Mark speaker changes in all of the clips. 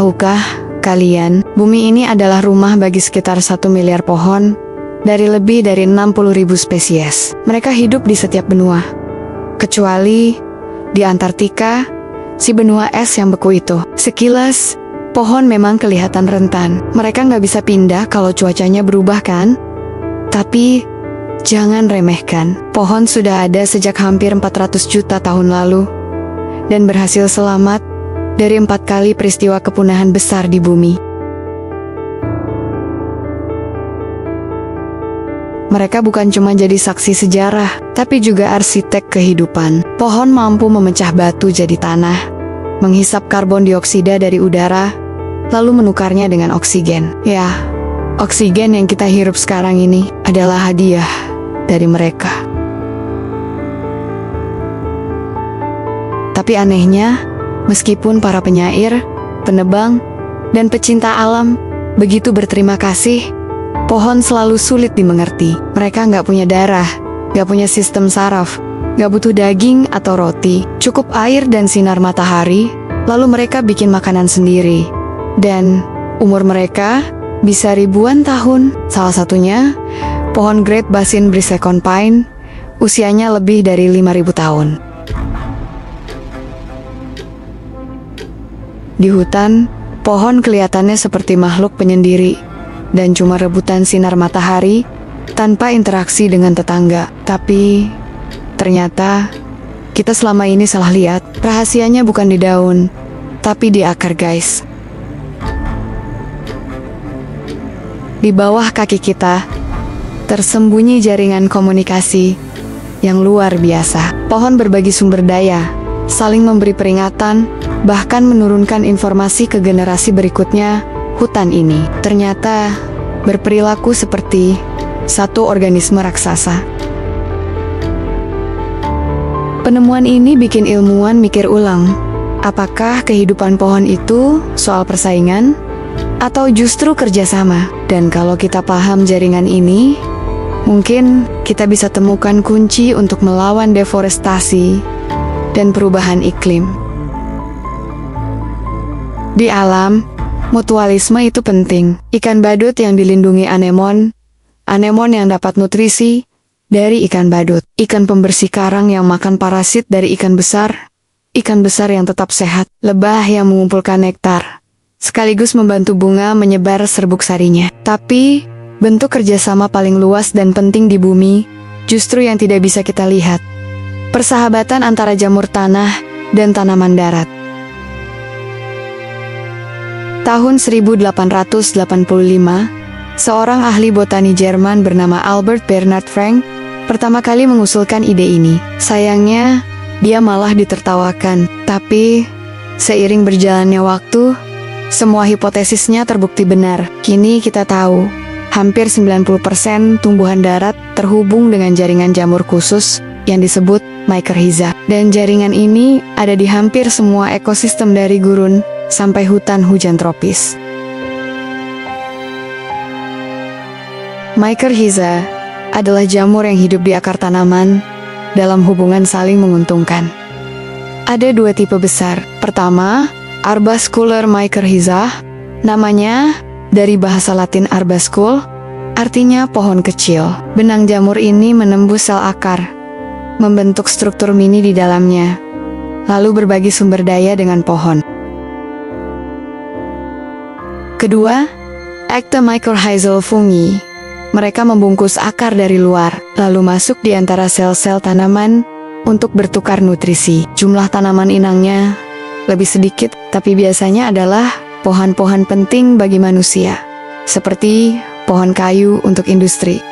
Speaker 1: Tahukah kalian, bumi ini adalah rumah bagi sekitar 1 miliar pohon, dari lebih dari 60.000 spesies. Mereka hidup di setiap benua. Kecuali di Antartika, si benua es yang beku itu. Sekilas, pohon memang kelihatan rentan. Mereka nggak bisa pindah kalau cuacanya berubah kan? Tapi, jangan remehkan. Pohon sudah ada sejak hampir 400 juta tahun lalu, dan berhasil selamat dari 4 kali peristiwa kepunahan besar di bumi. Mereka bukan cuma jadi saksi sejarah, tapi juga arsitek kehidupan. Pohon mampu memecah batu jadi tanah, menghisap karbon dioksida dari udara, lalu menukarnya dengan oksigen. Ya, oksigen yang kita hirup sekarang ini adalah hadiah dari mereka. Tapi anehnya, meskipun para penyair, penebang, dan pecinta alam begitu berterima kasih, pohon selalu sulit dimengerti. Mereka nggak punya darah, nggak punya sistem saraf, nggak butuh daging atau roti, cukup air dan sinar matahari, lalu mereka bikin makanan sendiri. Dan umur mereka bisa ribuan tahun. Salah satunya, pohon Great Basin Brisecon Pine, usianya lebih dari 5.000 tahun. Di hutan, pohon kelihatannya seperti makhluk penyendiri dan cuma rebutan sinar matahari tanpa interaksi dengan tetangga. Tapi ternyata kita selama ini salah lihat. Rahasianya bukan di daun, tapi di akar, guys. Di bawah kaki kita tersembunyi jaringan komunikasi yang luar biasa. Pohon berbagi sumber daya, saling memberi peringatan, bahkan menurunkan informasi ke generasi berikutnya. Hutan ini ternyata berperilaku seperti satu organisme raksasa. Penemuan ini bikin ilmuwan mikir ulang. Apakah kehidupan pohon itu soal persaingan atau justru kerjasama? Dan kalau kita paham jaringan ini, mungkin kita bisa temukan kunci untuk melawan deforestasi dan perubahan iklim. Di alam, mutualisme itu penting. Ikan badut yang dilindungi anemon yang dapat nutrisi dari ikan badut. Ikan pembersih karang yang makan parasit dari ikan besar yang tetap sehat. Lebah yang mengumpulkan nektar, sekaligus membantu bunga menyebar serbuk sarinya. Tapi, bentuk kerjasama paling luas dan penting di bumi, justru yang tidak bisa kita lihat. Persahabatan antara jamur tanah dan tanaman darat. Tahun 1885, seorang ahli botani Jerman bernama Albert Bernhard Frank pertama kali mengusulkan ide ini. Sayangnya, dia malah ditertawakan. Tapi, seiring berjalannya waktu, semua hipotesisnya terbukti benar. Kini kita tahu, hampir 90% tumbuhan darat terhubung dengan jaringan jamur khusus yang disebut mycorrhiza. Dan jaringan ini ada di hampir semua ekosistem dari gurun sampai hutan hujan tropis. Mycorrhiza adalah jamur yang hidup di akar tanaman dalam hubungan saling menguntungkan. Ada 2 tipe besar. Pertama, arbuscular mycorrhiza, namanya dari bahasa Latin arbuscul, artinya pohon kecil. Benang jamur ini menembus sel akar, membentuk struktur mini di dalamnya, lalu berbagi sumber daya dengan pohon. Kedua, ectomycorrhizal fungi. Mereka membungkus akar dari luar, lalu masuk di antara sel-sel tanaman untuk bertukar nutrisi. Jumlah tanaman inangnya lebih sedikit, tapi biasanya adalah pohon-pohon penting bagi manusia, seperti pohon kayu untuk industri.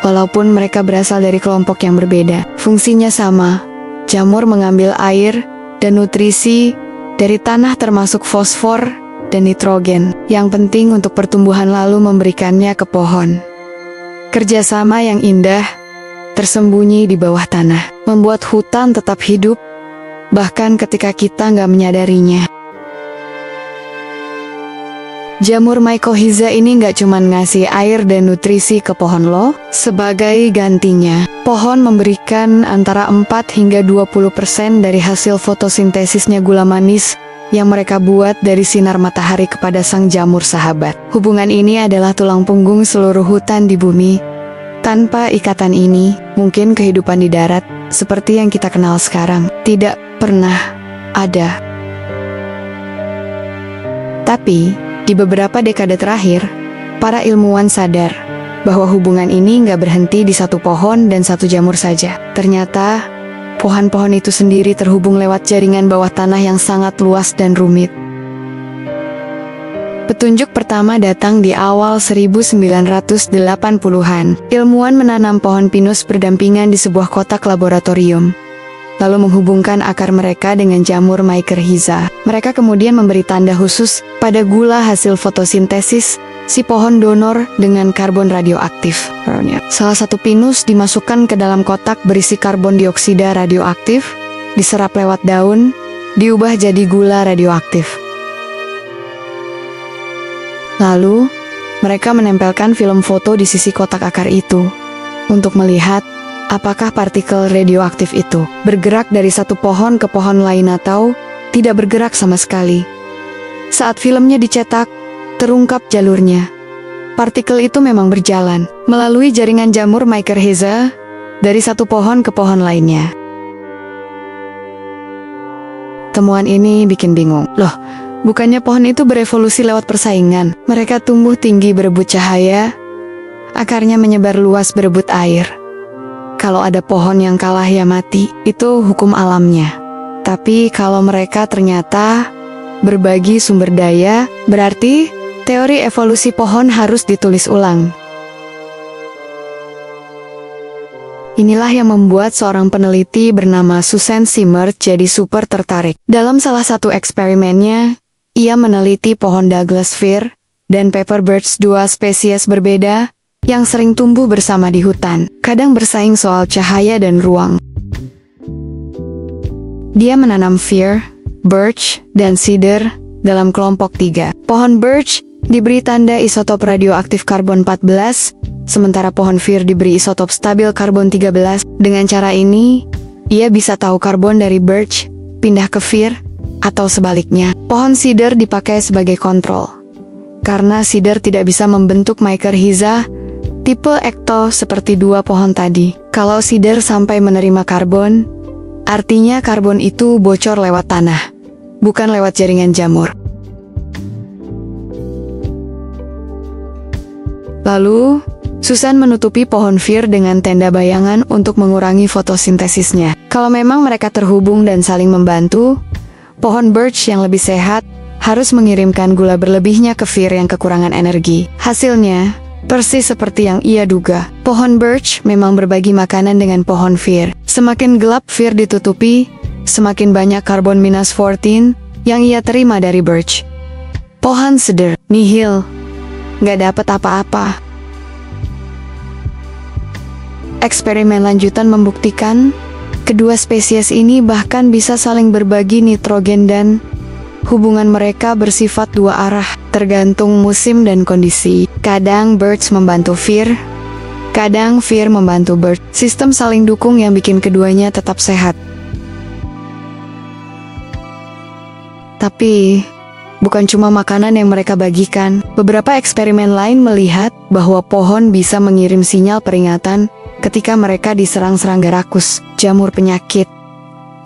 Speaker 1: Walaupun mereka berasal dari kelompok yang berbeda, fungsinya sama. Jamur mengambil air dan nutrisi dari tanah termasuk fosfor dan nitrogen, yang penting untuk pertumbuhan lalu memberikannya ke pohon. Kerjasama yang indah tersembunyi di bawah tanah, membuat hutan tetap hidup, bahkan ketika kita nggak menyadarinya. Jamur mycorrhiza ini nggak cuma ngasih air dan nutrisi ke pohon loh. Sebagai gantinya, pohon memberikan antara 4 hingga 20% dari hasil fotosintesisnya gula manis yang mereka buat dari sinar matahari kepada sang jamur sahabat. Hubungan ini adalah tulang punggung seluruh hutan di bumi. Tanpa ikatan ini, mungkin kehidupan di darat, seperti yang kita kenal sekarang, tidak pernah ada. Tapi, di beberapa dekade terakhir, para ilmuwan sadar bahwa hubungan ini nggak berhenti di satu pohon dan satu jamur saja. Ternyata, pohon-pohon itu sendiri terhubung lewat jaringan bawah tanah yang sangat luas dan rumit. Petunjuk pertama datang di awal 1980-an. Ilmuwan menanam pohon pinus berdampingan di sebuah kotak laboratorium, lalu menghubungkan akar mereka dengan jamur Mycorrhiza. Mereka kemudian memberi tanda khusus pada gula hasil fotosintesis si pohon donor dengan karbon radioaktif. Salah satu pinus dimasukkan ke dalam kotak berisi karbon dioksida radioaktif, diserap lewat daun, diubah jadi gula radioaktif. Lalu, mereka menempelkan film foto di sisi kotak akar itu untuk melihat apakah partikel radioaktif itu bergerak dari satu pohon ke pohon lain atau tidak bergerak sama sekali. Saat filmnya dicetak, terungkap jalurnya. Partikel itu memang berjalan melalui jaringan jamur Mycorrhiza dari satu pohon ke pohon lainnya. Temuan ini bikin bingung. Loh, bukannya pohon itu berevolusi lewat persaingan? Mereka tumbuh tinggi berebut cahaya, akarnya menyebar luas berebut air. Kalau ada pohon yang kalah ya mati, itu hukum alamnya. Tapi kalau mereka ternyata berbagi sumber daya, berarti teori evolusi pohon harus ditulis ulang. Inilah yang membuat seorang peneliti bernama Susan Simard jadi super tertarik. Dalam salah satu eksperimennya, ia meneliti pohon Douglas fir dan pepper birch, dua spesies berbeda yang sering tumbuh bersama di hutan, kadang bersaing soal cahaya dan ruang. Dia menanam fir, birch, dan cedar dalam kelompok 3. Pohon birch diberi tanda isotop radioaktif karbon 14, sementara pohon fir diberi isotop stabil karbon 13. Dengan cara ini, ia bisa tahu karbon dari birch pindah ke fir, atau sebaliknya. Pohon cedar dipakai sebagai kontrol, karena cedar tidak bisa membentuk Mycorrhiza tipe ekto seperti dua pohon tadi. Kalau cedar sampai menerima karbon, artinya karbon itu bocor lewat tanah, bukan lewat jaringan jamur. Lalu, Susan menutupi pohon fir dengan tenda bayangan untuk mengurangi fotosintesisnya. Kalau memang mereka terhubung dan saling membantu, pohon birch yang lebih sehat harus mengirimkan gula berlebihnya ke fir yang kekurangan energi. Hasilnya, persis seperti yang ia duga. Pohon birch memang berbagi makanan dengan pohon fir. Semakin gelap fir ditutupi, semakin banyak karbon -14 yang ia terima dari birch. Pohon cedar, nihil. Nggak dapat apa-apa. Eksperimen lanjutan membuktikan kedua spesies ini bahkan bisa saling berbagi nitrogen dan hubungan mereka bersifat dua arah, tergantung musim dan kondisi. Kadang birch membantu fir, kadang fir membantu birch. Sistem saling dukung yang bikin keduanya tetap sehat. Tapi bukan cuma makanan yang mereka bagikan. Beberapa eksperimen lain melihat bahwa pohon bisa mengirim sinyal peringatan ketika mereka diserang serangga rakus, jamur penyakit,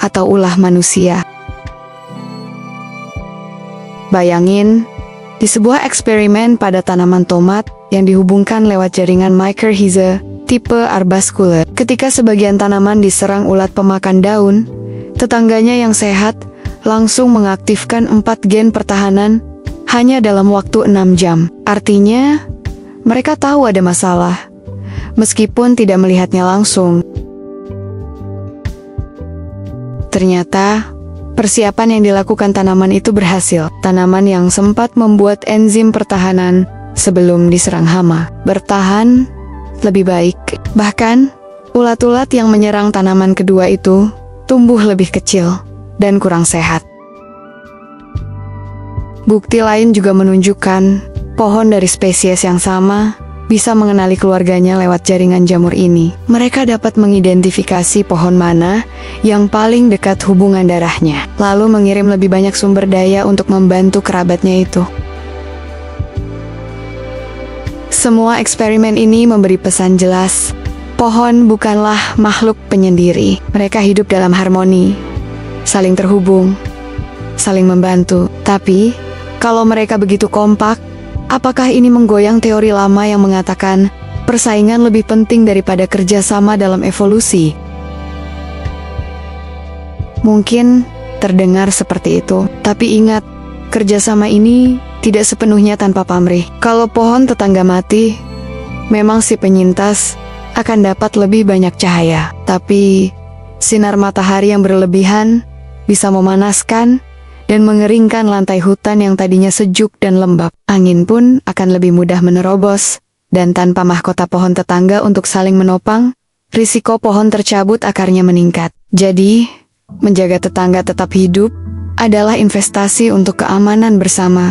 Speaker 1: atau ulah manusia. Bayangin, di sebuah eksperimen pada tanaman tomat yang dihubungkan lewat jaringan Mycorrhiza tipe arbuscular, ketika sebagian tanaman diserang ulat pemakan daun, tetangganya yang sehat langsung mengaktifkan 4 gen pertahanan hanya dalam waktu 6 jam. Artinya, mereka tahu ada masalah, meskipun tidak melihatnya langsung. Ternyata, persiapan yang dilakukan tanaman itu berhasil. Tanaman yang sempat membuat enzim pertahanan sebelum diserang hama bertahan lebih baik. Bahkan, ulat-ulat yang menyerang tanaman kedua itu tumbuh lebih kecil dan kurang sehat. Bukti lain juga menunjukkan pohon dari spesies yang sama bisa mengenali keluarganya lewat jaringan jamur ini. Mereka dapat mengidentifikasi pohon mana yang paling dekat hubungan darahnya, lalu mengirim lebih banyak sumber daya untuk membantu kerabatnya itu. Semua eksperimen ini memberi pesan jelas. Pohon bukanlah makhluk penyendiri. Mereka hidup dalam harmoni, saling terhubung, saling membantu. Tapi, kalau mereka begitu kompak, apakah ini menggoyang teori lama yang mengatakan persaingan lebih penting daripada kerjasama dalam evolusi? Mungkin terdengar seperti itu, tapi ingat, kerjasama ini tidak sepenuhnya tanpa pamrih. Kalau pohon tetangga mati, memang si penyintas akan dapat lebih banyak cahaya. Tapi, sinar matahari yang berlebihan bisa memanaskan dan mengeringkan lantai hutan yang tadinya sejuk dan lembab. Angin pun akan lebih mudah menerobos, dan tanpa mahkota pohon tetangga untuk saling menopang, risiko pohon tercabut akarnya meningkat. Jadi, menjaga tetangga tetap hidup adalah investasi untuk keamanan bersama.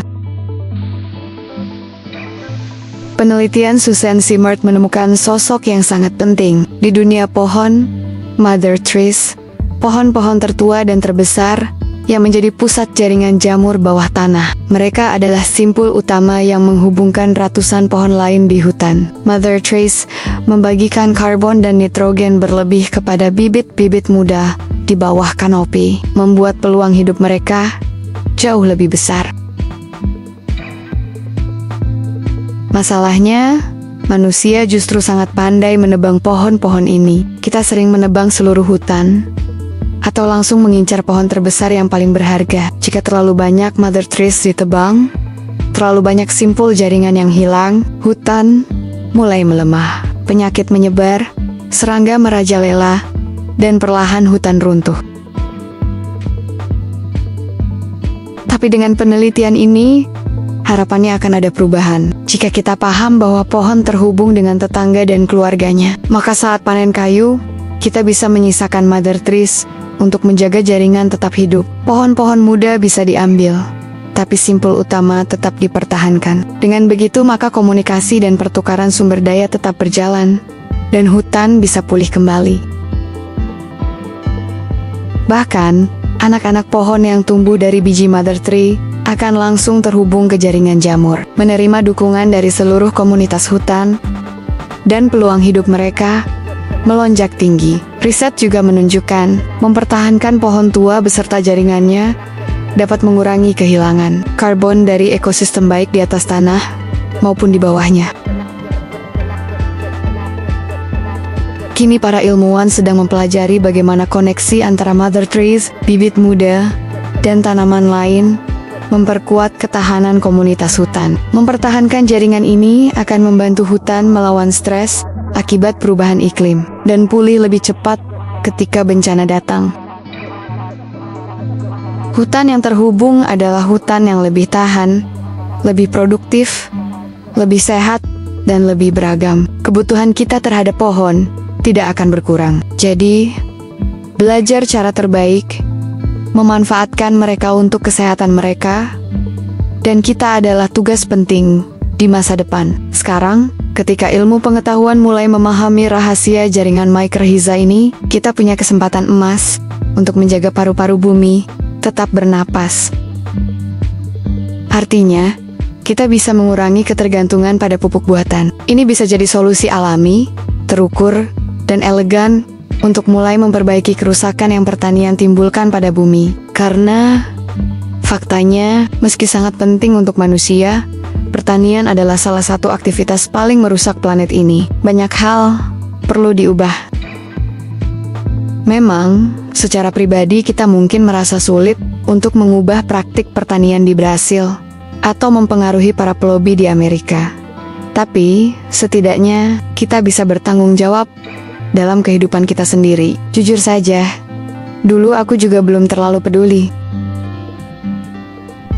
Speaker 1: Penelitian Susan Simard menemukan sosok yang sangat penting di dunia pohon, Mother Trees, pohon-pohon tertua dan terbesar yang menjadi pusat jaringan jamur bawah tanah. Mereka adalah simpul utama yang menghubungkan ratusan pohon lain di hutan. Mother Trees membagikan karbon dan nitrogen berlebih kepada bibit-bibit muda di bawah kanopi, membuat peluang hidup mereka jauh lebih besar. Masalahnya, manusia justru sangat pandai menebang pohon-pohon ini. Kita sering menebang seluruh hutan, atau langsung mengincar pohon terbesar yang paling berharga. Jika terlalu banyak Mother Trees ditebang, terlalu banyak simpul jaringan yang hilang, hutan mulai melemah, penyakit menyebar, serangga merajalela, dan perlahan hutan runtuh. Tapi dengan penelitian ini, harapannya akan ada perubahan. Jika kita paham bahwa pohon terhubung dengan tetangga dan keluarganya, maka saat panen kayu, kita bisa menyisakan Mother Trees untuk menjaga jaringan tetap hidup. Pohon-pohon muda bisa diambil, tapi simpul utama tetap dipertahankan. Dengan begitu, maka komunikasi dan pertukaran sumber daya tetap berjalan, dan hutan bisa pulih kembali. Bahkan, anak-anak pohon yang tumbuh dari biji Mother Tree akan langsung terhubung ke jaringan jamur, menerima dukungan dari seluruh komunitas hutan, dan peluang hidup mereka melonjak tinggi. Riset juga menunjukkan, mempertahankan pohon tua beserta jaringannya dapat mengurangi kehilangan karbon dari ekosistem baik di atas tanah maupun di bawahnya. Kini para ilmuwan sedang mempelajari bagaimana koneksi antara Mother Trees, bibit muda, dan tanaman lain memperkuat ketahanan komunitas hutan. Mempertahankan jaringan ini akan membantu hutan melawan stres akibat perubahan iklim, dan pulih lebih cepat ketika bencana datang. Hutan yang terhubung adalah hutan yang lebih tahan, lebih produktif, lebih sehat, dan lebih beragam. Kebutuhan kita terhadap pohon tidak akan berkurang. Jadi, belajar cara terbaik, memanfaatkan mereka untuk kesehatan mereka, dan kita adalah tugas penting di masa depan. Sekarang, ketika ilmu pengetahuan mulai memahami rahasia jaringan mycorrhiza ini, kita punya kesempatan emas untuk menjaga paru-paru bumi tetap bernapas. Artinya, kita bisa mengurangi ketergantungan pada pupuk buatan. Ini bisa jadi solusi alami, terukur, dan elegan untuk mulai memperbaiki kerusakan yang pertanian timbulkan pada bumi. Karena, faktanya, meski sangat penting untuk manusia, pertanian adalah salah satu aktivitas paling merusak planet ini. Banyak hal perlu diubah. Memang, secara pribadi kita mungkin merasa sulit untuk mengubah praktik pertanian di Brasil atau mempengaruhi para pelobi di Amerika. Tapi, setidaknya kita bisa bertanggung jawab dalam kehidupan kita sendiri. Jujur saja, dulu aku juga belum terlalu peduli.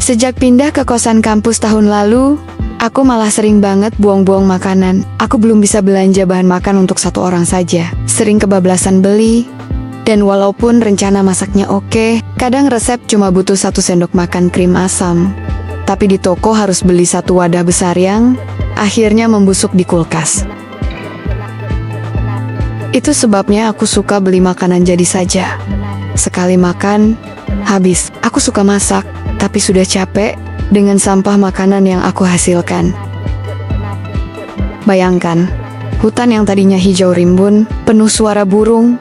Speaker 1: Sejak pindah ke kosan kampus tahun lalu, aku malah sering banget buang-buang makanan. Aku belum bisa belanja bahan makan untuk satu orang saja. Sering kebablasan beli, dan walaupun rencana masaknya oke, kadang resep cuma butuh 1 sendok makan krim asam. Tapi di toko harus beli 1 wadah besar yang akhirnya membusuk di kulkas. Itu sebabnya aku suka beli makanan jadi saja. Sekali makan, habis. Aku suka masak, tapi sudah capek dengan sampah makanan yang aku hasilkan. Bayangkan, hutan yang tadinya hijau rimbun, penuh suara burung,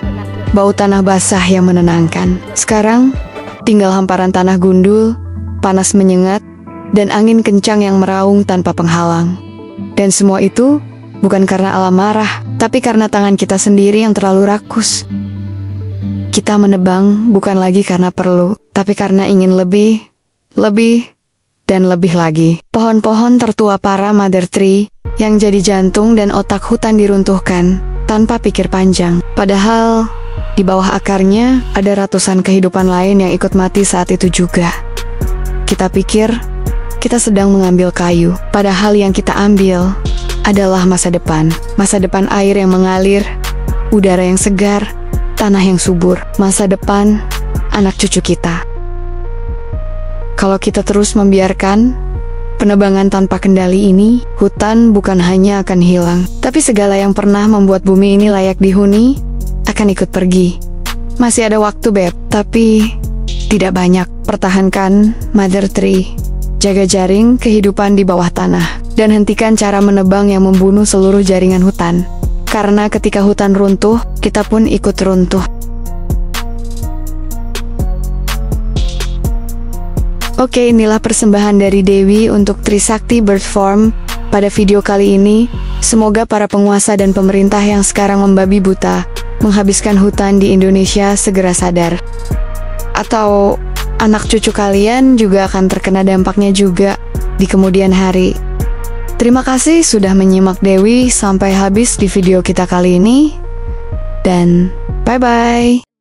Speaker 1: bau tanah basah yang menenangkan. Sekarang, tinggal hamparan tanah gundul, panas menyengat, dan angin kencang yang meraung tanpa penghalang. Dan semua itu bukan karena alam marah, tapi karena tangan kita sendiri yang terlalu rakus. Kita menebang bukan lagi karena perlu, tapi karena ingin lebih, dan lebih lagi. Pohon-pohon tertua para Mother Tree yang jadi jantung dan otak hutan diruntuhkan tanpa pikir panjang. Padahal di bawah akarnya ada ratusan kehidupan lain yang ikut mati saat itu juga. Kita pikir kita sedang mengambil kayu, padahal yang kita ambil adalah masa depan air yang mengalir, udara yang segar, tanah yang subur, masa depan anak cucu kita. Kalau kita terus membiarkan penebangan tanpa kendali ini, hutan bukan hanya akan hilang, tapi segala yang pernah membuat bumi ini layak dihuni akan ikut pergi. Masih ada waktu, Beb, tapi tidak banyak. Pertahankan Mother Tree, jaga jaring kehidupan di bawah tanah, dan hentikan cara menebang yang membunuh seluruh jaringan hutan. Karena ketika hutan runtuh, kita pun ikut runtuh. Oke, inilah persembahan dari Dewi untuk Trisakti Bird Farm pada video kali ini. Semoga para penguasa dan pemerintah yang sekarang membabi buta menghabiskan hutan di Indonesia segera sadar. Atau anak cucu kalian juga akan terkena dampaknya juga di kemudian hari. Terima kasih sudah menyimak Dewi sampai habis di video kita kali ini. Dan bye-bye.